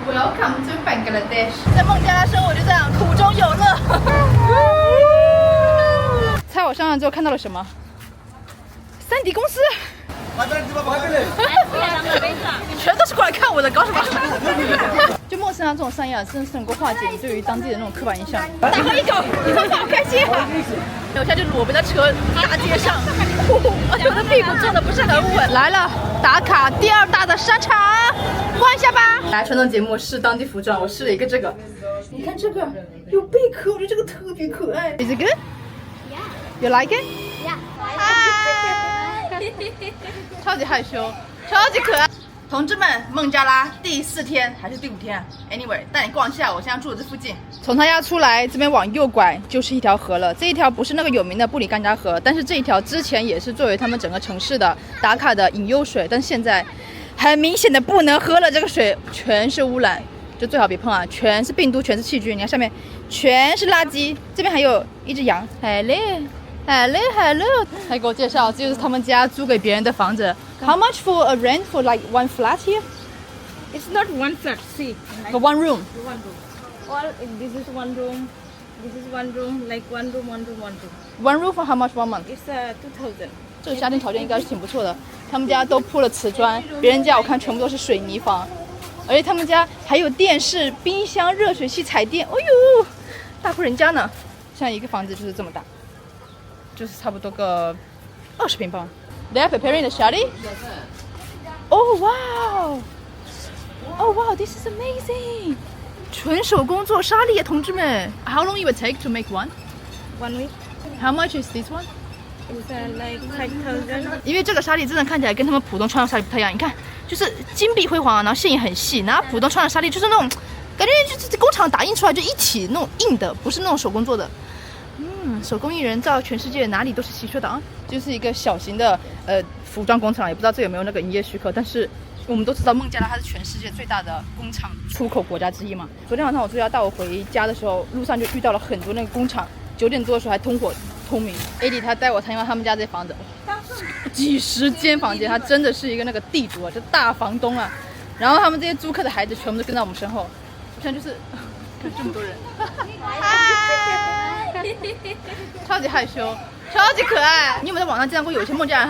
Welcome to Bangladesh。在孟加拉生活就这样，苦中有乐。猜我上岸之后看到了什么？三 D 公司。全都是过来看我的，搞什么？就陌生人这种商业啊，真的是能够化解你对于当地的那种刻板印象。大喝一口，你们好开心啊！我现在就裸奔在大街上，而且我的屁股坐的不是很稳。来了，打卡第二大的商场，逛一下吧。来，传统节目试当地服装，我试了一个这个，你看这个有贝壳，我觉得这个特别可爱。Is it good? Yeah. You like it? Yeah. 超级害羞，超级可爱。同志们，孟加拉第4天还是第5天 ？Anyway， 带你逛一下我现在住的这附近。从他家出来，这边往右拐就是一条河了。这一条不是那个有名的布里干加河，但是这一条之前也是作为他们整个城市的打卡的饮用水，但现在很明显的不能喝了，这个水全是污染，就最好别碰啊，全是病毒，全是细菌。你看下面全是垃圾，这边还有一只羊，Hello，还给我介绍，这就是他们家租给别人的房子。How much for a rent for like one flat here? It's not one flat. See. For one room. One room. All this is one room. This is one room. Like one room, one room, one room. One room for how much one month? It's 2,000. 这个家庭条件应该是挺不错的。他们家都铺了瓷砖，别人家我看全部都是水泥房，而且他们家还有电视、冰箱、热水器、彩电。哎呦，大户人家呢。现在一个房子就是这么大，就是差不多个20平方。They are preparing the shadi. Oh wow! Oh wow! This is amazing. 纯手工做沙粒啊，同志们。How long it would take to make one? 1 week. How much is this one? It's like 5,000. 因为这个沙粒真的看起来跟他们普通穿的沙粒不太一样，你看，就是金碧辉煌，然后线也很细，然后普通穿的沙粒就是那种感觉就是工厂打印出来就一体那种硬的，不是那种手工做的。手工艺人在全世界哪里都是稀缺的啊！就是一个小型的服装工厂，也不知道这有没有那个营业许可。但是我们都知道孟加拉它是全世界最大的工厂出口国家之一嘛。昨天晚上我助教带我回家的时候，路上就遇到了很多那个工厂，9点多的时候还通火通明。AD 他带我参观他们家这房子，几十间房间，他真的是一个那个地主啊，就大房东啊。然后他们这些租客的孩子全部都跟在我们身后，我现在就是看这么多人。超级害羞，超级可爱。你有没有在网上见到过有一些孟加拉人，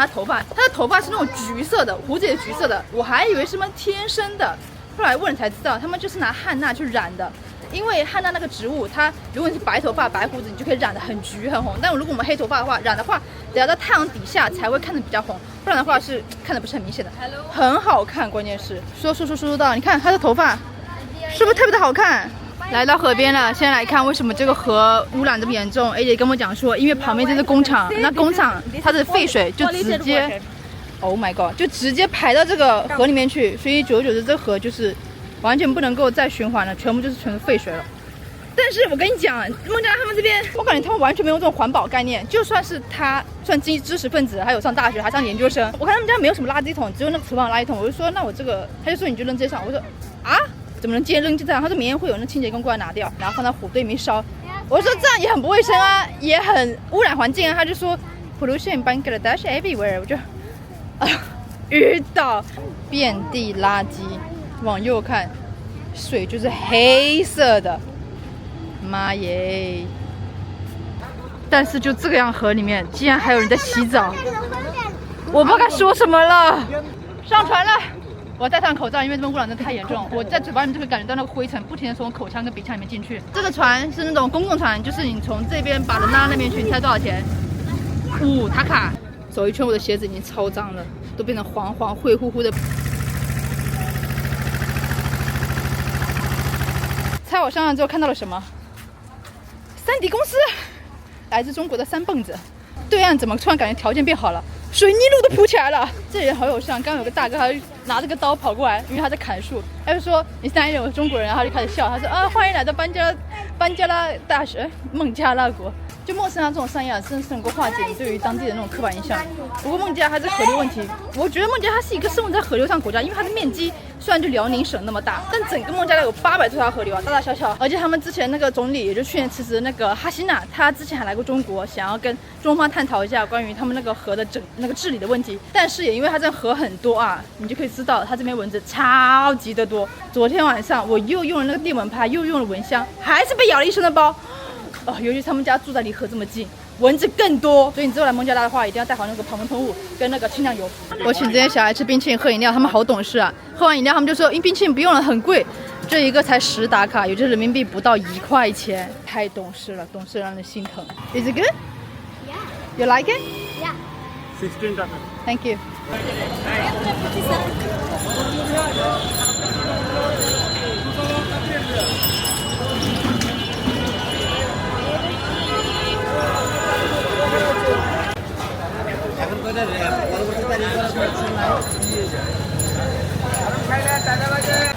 他的头发是那种橘色的，胡子也是橘色的，我还以为是什么天生的，后来问了才知道，他们就是拿汉娜去染的。因为汉娜那个植物，它如果你是白头发、白胡子，你就可以染得很橘很红。但如果我们黑头发的话，染的话得要在太阳底下才会看得比较红，不然的话是看得不是很明显的。很好看，关键是说到，你看他的头发是不是特别的好看？来到河边了，现在来看为什么这个河污染这么严重。A 姐跟我讲说，因为旁边这是工厂，那工厂它的废水就直接 ，Oh my god， 就直接排到这个河里面去，所以久而久之，这个河就是完全不能够再循环了，全是废水了。但是我跟你讲，孟加拉他们这边，我感觉他们完全没有这种环保概念。就算是他算知识分子，还有上大学，还上研究生，我看他们家没有什么垃圾桶，只有那个厨房垃圾桶。我就说，那我这个，他就说你就扔街上。我说啊。怎么能直接扔就这样？他说明天会有那清洁工过来拿掉，然后放到火堆里面烧。我说这样也很不卫生啊，也很污染环境啊。他就说 pollution in Bangladesh everywhere。我就晕倒，遍地垃圾。往右看，水就是黑色的，妈耶！但是就这个样河里面，竟然还有人在洗澡，我不知道该说什么了。上船了。我戴上口罩，因为这边污染真的太严重，我在嘴巴里面就会感觉到那个灰尘不停的从口腔跟鼻腔里面进去。这个船是那种公共船，就是你从这边把人拉到那边去，你猜多少钱？5塔卡。走一圈，我的鞋子已经超脏了，都变成黄灰乎乎的。猜我上岸之后看到了什么？3D 公司，来自中国的3蹦子。对岸怎么突然感觉条件变好了？水泥路都铺起来了，这人好有像。刚刚有个大哥，他就拿着个刀跑过来，因为他在砍树。他就说你是哪里人？我是中国人。然后他就开始笑，他说啊，欢迎来到班加拉大学，孟加拉国。就陌生啊这种商业啊，真的是能够化解你对于当地的那种刻板印象。不过孟加拉还是河流问题，我觉得孟加拉是一个生活在河流上国家，因为它的面积虽然就辽宁省那么大，但整个孟加拉有800多条河流啊，大大小小。而且他们之前那个总理，也就去年辞职的那个哈希娜，他之前还来过中国，想要跟中方探讨一下关于他们那个河的那个治理的问题。但是也因为它这河很多啊，你就可以知道它这边蚊子超级的多。昨天晚上我又用了那个电蚊拍，又用了蚊香，还是被咬了一身的包。哦，尤其他们家住在离河这么近，蚊子更多，所以你之后来孟加拉的话，一定要带好那个旁风喷雾跟那个清凉油。我请这些小孩吃冰淇淋、喝饮料，他们好懂事啊！喝完饮料，他们就说，因为冰淇淋不用了，很贵，这一个才10达卡，也就是人民币不到1块钱，太懂事了，懂事让人心疼。Is it good? Yeah. You like it? Yeah. 16 taka. Thank you.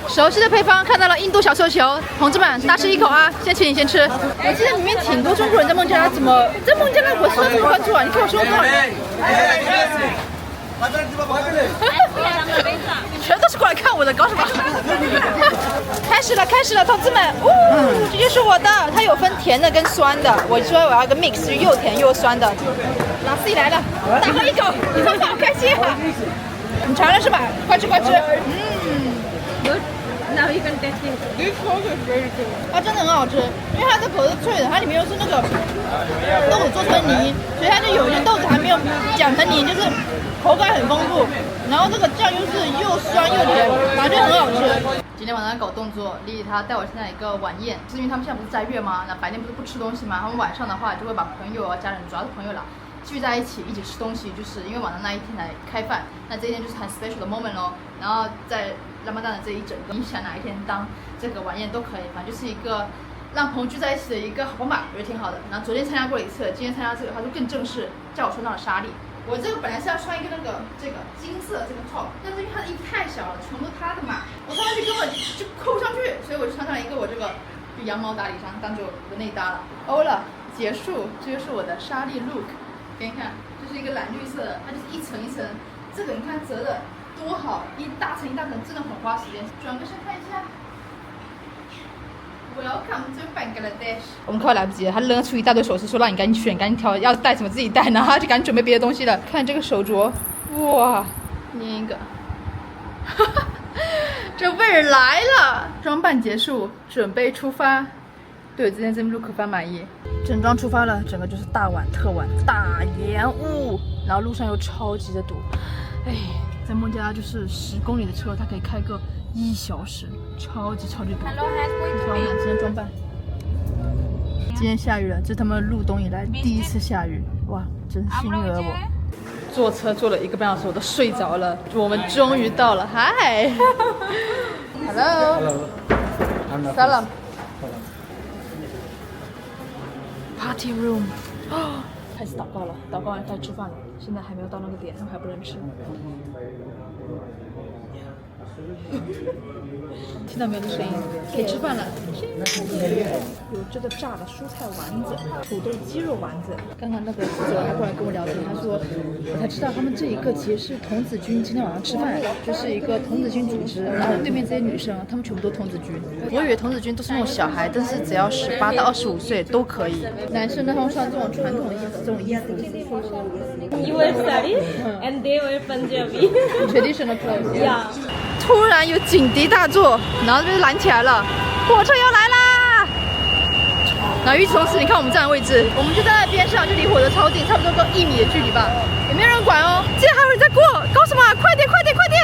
熟悉的配方看到了，印度小寿球，同志们大吃一口啊！先请你先吃。我记得里面挺多中国人在孟加拉，怎么在孟加拉我收这么关注啊？你看我收多少人？全都是过来看我的，搞什么？开始了，开始了，同志们！哦，这就是我的，它有分甜的跟酸的。我说我要一个 mix， 就又甜又酸的。老师来了，大喝一口，好开心啊！你尝了是吧？快吃快吃。Good. Now you can taste it. This sauce is very good. 它真的很好吃，因为它的口是脆的，它里面又是那个豆子做成泥，所以它就有一些豆子还没有搅成泥，就是口感很丰富。然后这个酱又是又酸又甜，反正就很好吃。今天晚上搞动作，丽丽她带我参加一个晚宴，是因为他们现在不是在月吗？那白天不是不吃东西吗？他们晚上的话就会把朋友啊、家人，主要是朋友啦，聚在一起吃东西，就是因为晚上那一天来开饭，那这一天就是很 special 的 moment 咯。然后在拉玛丹的这一整个，你想哪一天当这个晚宴都可以，反正就是一个让朋友聚在一起的一个好方法，我觉得挺好的。然后昨天参加过一次，今天参加这个，他就更正式，叫我穿上了纱丽。我这个本来是要穿一个这个金色这个 top， 但是因为它的衣服太小了，全部他的嘛，我穿上去根本就扣不上去，所以我就穿上了一个我这个就羊毛打理衫当做我的内搭了。欧了，结束，这就是我的纱丽 look， 给你看，这是一个蓝绿色的，它就是一层一层，这个你看折的多好，一大层一大层，真的很花时间。转个身看一下。Welcome to Bangladesh。我们快来不及了，他扔出一大堆首饰，说让你赶紧选，赶紧挑，要带什么自己带，然后他就赶紧准备别的东西了。看这个手镯，哇，捏一个，这味儿来了。装扮结束，准备出发。对我今天这 look 非常满意。整装出发了，整个就是大晚特晚，大延误，然后路上又超级的堵。哎，在孟加拉就是10公里的车，它可以开个1小时，超级超级堵。Hello， 今天装扮。今天下雨了，这是他们入冬以来第一次下雨，哇，真心饿我。坐车坐了1个半小时，我都睡着了。我们终于到了，嗨 ，Hello，Salam。Party room， 开始祷告了，祷告完开始吃饭了。现在还没有到那个点，我还不能吃。听到没有这声音？可以吃饭了。有这个炸的蔬菜丸子、土豆鸡肉丸子。刚刚那个记者还过来跟我聊天，他说我才知道他们这一个其实是童子军今天晚上吃饭，就是一个童子军组织。然后对面这些女生，她们全部都童子军。我以为童子军都是那种小孩，但是只要18到25岁都可以。男生呢，他们穿这种传统的衣服，这种衣服。You wear sarees and they wear Punjabi. Traditional clothes. Yeah. 突然有警笛大作，然后就拦起来了，火车要来啦！然后与此同时，你看我们站的位置，我们就站在边上，就离火车超近，差不多够1米的距离吧，也没有人管哦。竟然还有人在过，搞什么？快点，快点，快点！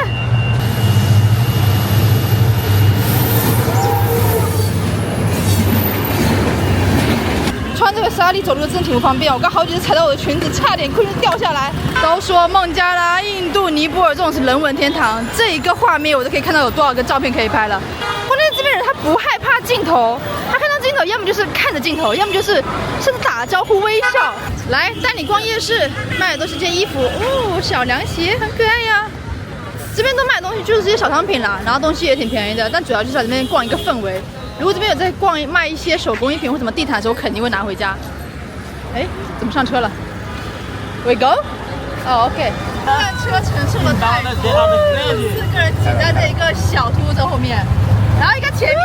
穿这个纱丽走路真的挺不方便，我刚好几次踩到我的裙子，差点裤子掉下来。都说孟加拉、印度、尼泊尔这种是人文天堂，这一个画面我都可以看到有多少个照片可以拍了。关键这边人他不害怕镜头，他看到镜头要么就是看着镜头，要么就是甚至打招呼微笑。来带你逛夜市，卖的都是件衣服哦，小凉鞋很可爱呀。这边都卖的东西就是这些小商品啦，然后东西也挺便宜的，但主要就是在这边逛一个氛围。如果这边有在卖一些手工艺品或什么地毯的时候，我肯定会拿回家。哎，怎么上车了 ？We go？ 哦 ，OK。慢车承受了太多，4个人挤在这一个小突车后面，然后一个前面，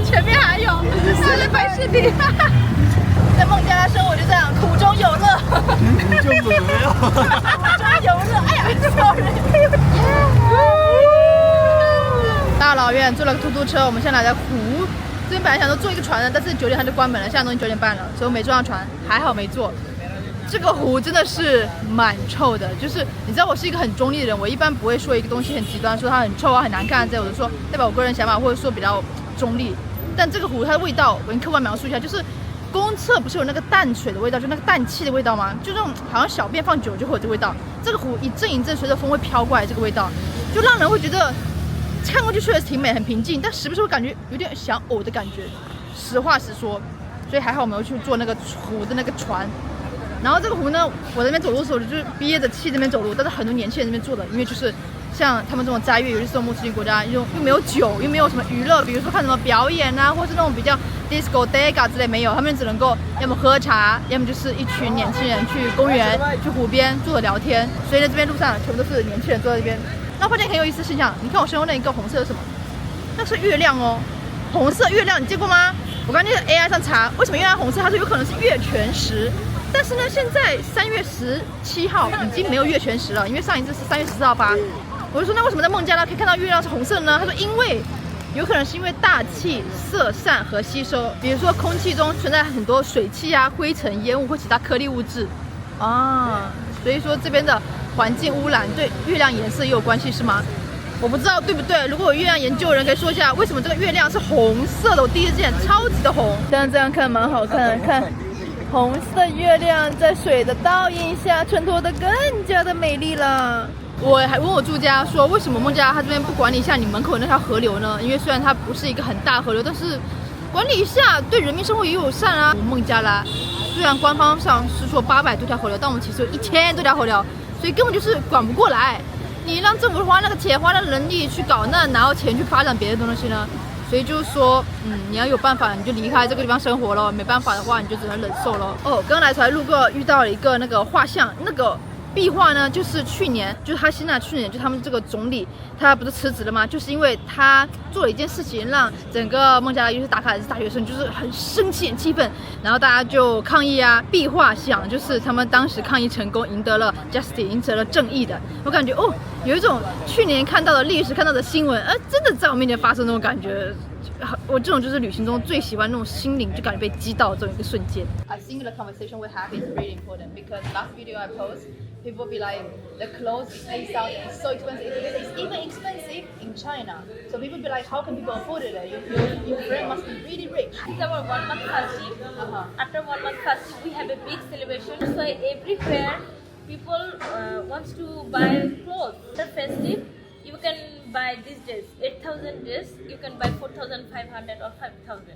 前面还有，还在拍视频。在孟加拉生活就这样，苦中有乐。苦中有乐，哎呀，sorry。大老远坐了个出租车，我们现在来在湖。之前本来想说坐一个船的，但是9点它就关门了，现在都已经9点半了，所以我没坐上船，还好没坐。这个湖真的是蛮臭的，就是你知道我是一个很中立的人，我一般不会说一个东西很极端，说它很臭啊、很难看这样，我就说代表我个人想法，或者说比较中立。但这个湖它的味道，我跟客观描述一下，就是公厕不是有那个淡水的味道，就那个氮气的味道吗？就这种好像小便放久就会有这个味道。这个湖一阵一阵随着风会飘过来，这个味道就让人会觉得看过去确实挺美、很平静，但时不时会感觉有点想呕的感觉。实话实说，所以还好我没有去坐那个湖的那个船。然后这个湖呢，我在那边走路的时候就是憋着气在那边走路，但是很多年轻人在那边坐的，因为就是像他们这种斋月，尤其是穆斯林国家，又没有酒，又没有什么娱乐，比如说看什么表演啊，或是那种比较 disco dega 之类没有，他们只能够要么喝茶，要么就是一群年轻人去公园、去湖边坐着聊天。所以在这边路上全部都是年轻人坐在这边。那我发现很有意思的现象，你看我身后那一个红色是什么？那是月亮哦，红色月亮，你见过吗？我刚才在 AI 上查，为什么月亮红色？它说有可能是月全食。但是呢，现在3月17号已经没有月全食了，因为上一次是3月14号吧。我就说那为什么在孟加拉可以看到月亮是红色的呢？他说因为有可能是因为大气色散和吸收，比如说空气中存在很多水汽啊、灰尘、烟雾或其他颗粒物质啊，所以说这边的环境污染对月亮颜色也有关系是吗？我不知道对不对，如果有月亮研究的人可以说一下为什么这个月亮是红色的，我第一次见，超级的红。这样看蛮好看的，看。红色的月亮在水的倒映下衬托得更加的美丽了。我还问我住家说，为什么孟加拉它这边不管理一下你门口那条河流呢？因为虽然它不是一个很大河流，但是管理一下对人民生活也友善啊。孟加拉虽然官方上是说800多条河流，但我们其实有1000多条河流，所以根本就是管不过来。你让政府花那个钱、花那个人力去搞，那哪有钱去发展别的东西呢？所以就是说，你要有办法，你就离开这个地方生活了；没办法的话，你就只能忍受了。哦，刚来才路过遇到了一个那个画像，那个壁画呢，就是去年就他们这个总理他不是辞职了吗？就是因为他做了一件事情，让整个孟加拉尤其是打卡的大学生就是很生气、很气愤，然后大家就抗议啊。壁画像就是他们当时抗议成功，赢得了 justice， 赢得了正义的。我感觉哦，有一种去年看到的历史、看到的新闻，真的在我面前发生那种感觉。我这种就是旅行中最喜欢那种心灵就感觉被击到这种一个瞬间。I think the conversation we have is really important because last video I post, people be like the clothes is 8,000, it's so expensive. It's even expensive in China. So people be like, how can people afford it? Your friend must be really rich. It's our 1 month fasting. After 1 month fasting, we have a big celebration. So everywhere, people wants to buy clothes. The festive, you can buy these days 8,000 days. You can buy 4,500 or 5,000,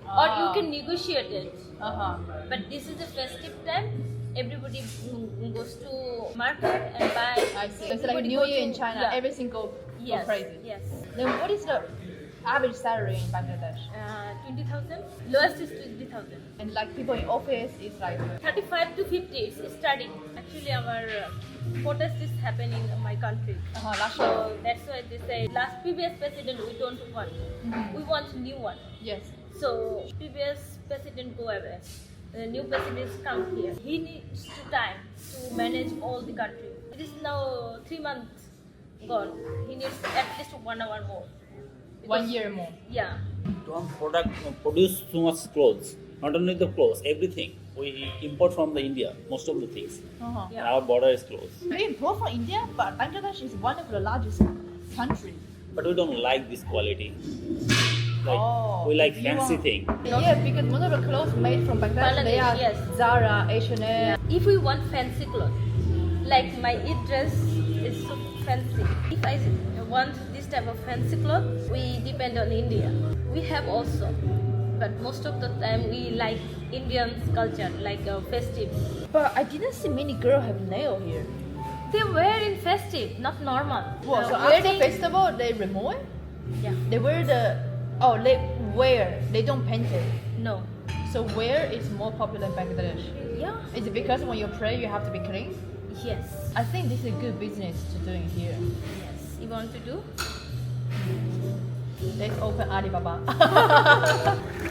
or you can negotiate it. But this is a festive time. Everybody goes to market and buy. I see. It's like New Year in China. Yeah. Everything go crazy. Yes. Then what is the average salary in Bangladesh? 20,000. Lowest is 20,000. And like people in office is like 35 to 50 is starting. Actually, our protest is happening in my country. last year. So that's why they say last previous president we don't want. We want new one. Yes. So previous president go away. The new president come here. He needs time to manage all the country. It is now 3 months gone. He needs at least 1 hour more. 1 year more. Yeah. Don't produce so much clothes. Not only the clothes, everything. We import from the India, most of the things. Yeah. And our border is closed. We import from India, but Bangladesh is one of the largest countries. But we don't like this quality. Oh, we like you fancy want- thing. Yeah, because most of the clothes made from Bangladesh, they are Bangladesh, yes. Zara, H&M. If we want fancy clothes, like my Eid dress is so fancy. If I want this type of fancy clothes, we depend on India. We have also, but most of the time we like Indian culture, like festive. But I didn't see many girls have nail here. They wear in festive, not normal. What? So Wearing- after festival, they remove it? Yeah. They wear they wear, they don't paint it. No. So where is more popular in Bangladesh? Yeah. Is it because when you pray you have to be clean? Yes. I think this is a good business to do in here. Yes. You want to do? Let's open Alibaba.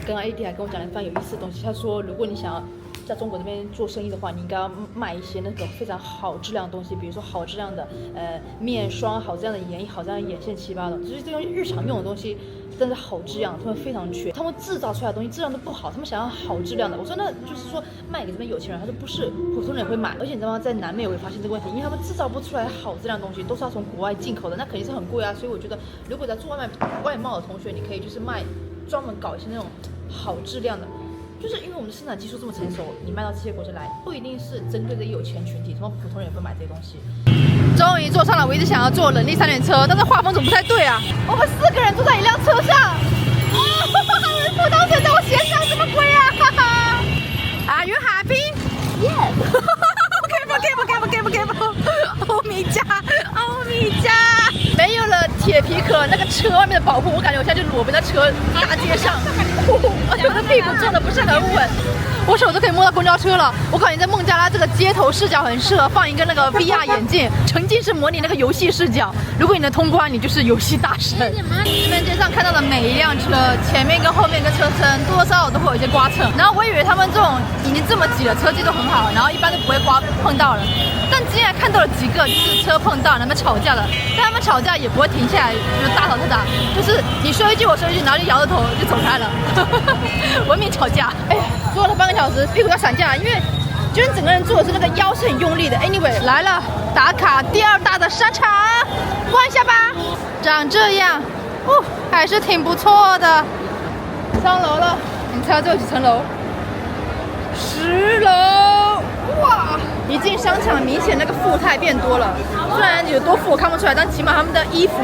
刚刚 AD 还跟我讲了一番有意思的东西，他说如果你想要在中国这边做生意的话，你应该要卖一些那种非常好质量的东西，比如说好质量的面霜、好质量的眼影、好质量的眼线、七八的，就是这种日常用的东西，真的好质量，他们非常缺，他们制造出来的东西质量都不好，他们想要好质量的。我说那就是说卖给这边有钱人，他说不是，普通人也会买，而且你知道吗，在南美我会发现这个问题，因为他们制造不出来好质量的东西，都是要从国外进口的，那肯定是很贵啊。所以我觉得，如果在做外贸的同学，你可以就是专门搞一些那种好质量的。就是因为我们的生产技术这么成熟，你卖到这些国家来，不一定是针对这有钱群体，什么普通人也会买这些东西。终于坐上了我一直想要坐人力3轮车，但是画风怎么不太对啊？我们4个人坐在一辆车上，不当水在我肩上，什么鬼啊？哈哈 Are you happy? Yes. 不，欧米茄，没有了铁皮壳那个车外面的保护，我感觉我现在就裸奔在车大街上，而且我的屁股坐的不是很稳，我手都可以摸到公交车了。我感觉在孟加拉这个街头视角很适合放一个那个 VR 眼镜，沉浸式模拟那个游戏视角。如果你能通关，你就是游戏大神。这边街上看到的每一辆车，前面跟后面跟车身多多少少都会有一些刮蹭，然后我以为他们这种已经这么挤了，车技都很好，然后一般都不会碰到了。但今天看到了几个就是车碰到，他们吵架了，但他们吵架也不会停下来，就是大吵特吵，就是你说一句我说一句，然后就摇着头就走开了，文明吵架。哎呀，坐了半个小时，屁股要散架，因为就是整个人坐的是那个腰是很用力的。Anyway， 来了，打卡第2大的商场，逛一下吧。长这样，还是挺不错的。上楼了，你猜这有几层楼？10楼。哇！一进商场，明显那个富态变多了。虽然有多富我看不出来，但起码他们的衣服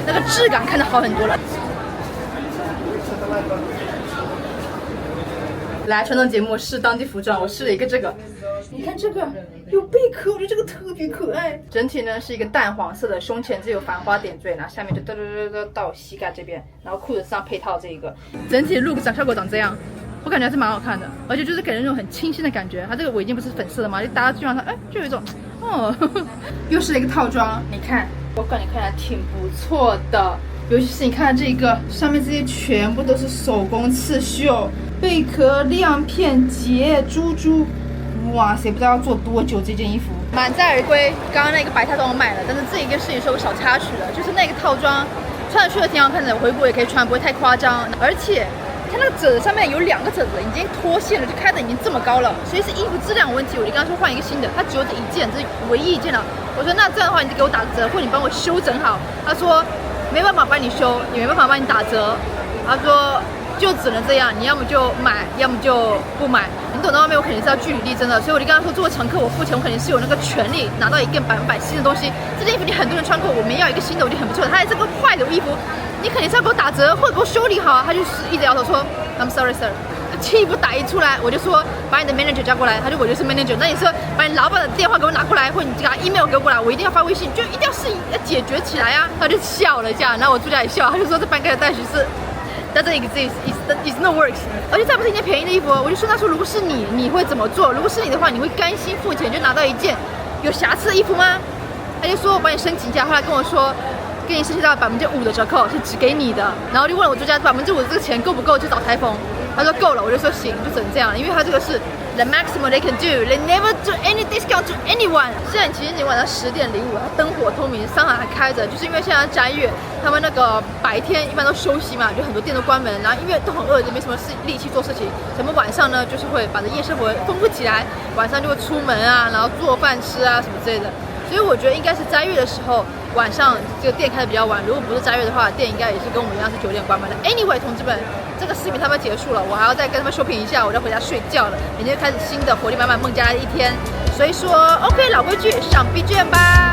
那个质感看得好很多了。来，传统节目试当地服装，我试了一个这个。你看这个有贝壳，我觉得这个特别可爱。整体呢是一个淡黄色的，胸前只有繁花点缀，然后下面就到膝盖这边，然后裤子上配套这一个。整体的 look 效果长这样。我感觉还是蛮好看的，而且就是给人那种很清新的感觉。它这个围巾不是粉色的吗？就搭到肩膀上，哎，就有一种，又是一个套装。你看，我感觉看起来挺不错的。尤其是你看这个上面这些全部都是手工刺绣，贝壳、亮片、结、珠珠，哇塞，不知道要做多久这件衣服。满载而归，刚刚那个白套装我买了，但是这一个事情是有个小插曲的，就是那个套装穿上去的挺好看的，回国也可以穿，不会太夸张，而且。它那个褶子上面有2个褶子，已经脱线了，就开的已经这么高了，所以是衣服质量有问题。我就跟他说换一个新的，他只有这一件，这是唯一一件了。我说那这样的话，你就给我打个折，或者你帮我修整好。他说没办法帮你修，也没办法帮你打折。他说就只能这样，你要么就买，要么就不买。你懂到外面我肯定是要据理力争的，所以我就跟他说，作为乘客我付钱，我肯定是有那个权利拿到一件100%新的东西。这件衣服你很多人穿过，我们要一个新的，我就很不错的。他还是个坏的衣服。你肯定是要给我打折或者给我修理好，他就是一直摇头说 I'm sorry sir， 气不打一出来，我就说把你的 manager 叫过来，他就我就是 manager， 那你说把你老板的电话给我拿过来，或者你给他 email 给我过来，我一定要发微信，就一定要事情要解决起来啊。他就笑了一下，然后我助教也笑，他就说这班盖的待遇是 doesn't exist, it's no works， 而且再不是一件便宜的衣服，我就说他说如果是你会怎么做？如果是你的话，你会甘心付钱就拿到一件有瑕疵的衣服吗？他就说我帮你申请一下，后来跟我说。给你申请到5%的折扣，是只给你的。然后就问了我助教5%的这个钱够不够，就找台风。他说够了，我就说行，就只能这样了，因为他这个是 the maximum they can do, they never do any discount to anyone。现在其实已经晚上10点05，它灯火通明，商场还开着，就是因为现在斋月，他们那个白天一般都休息嘛，就很多店都关门，然后因为都很饿，就没什么力气做事情。咱们晚上呢，就是会把这夜生活丰富起来，晚上就会出门啊，然后做饭吃啊什么之类的。所以我觉得应该是斋月的时候。晚上这个店开的比较晚，如果不是斋月的话，店应该也是跟我们一样是9点关门的。Anyway， 同志们，这个视频他们结束了，我还要再跟他们shopping一下，我就回家睡觉了。明天就开始新的活力满满孟加拉的一天。所以说 ，OK， 老规矩，上 B 卷吧。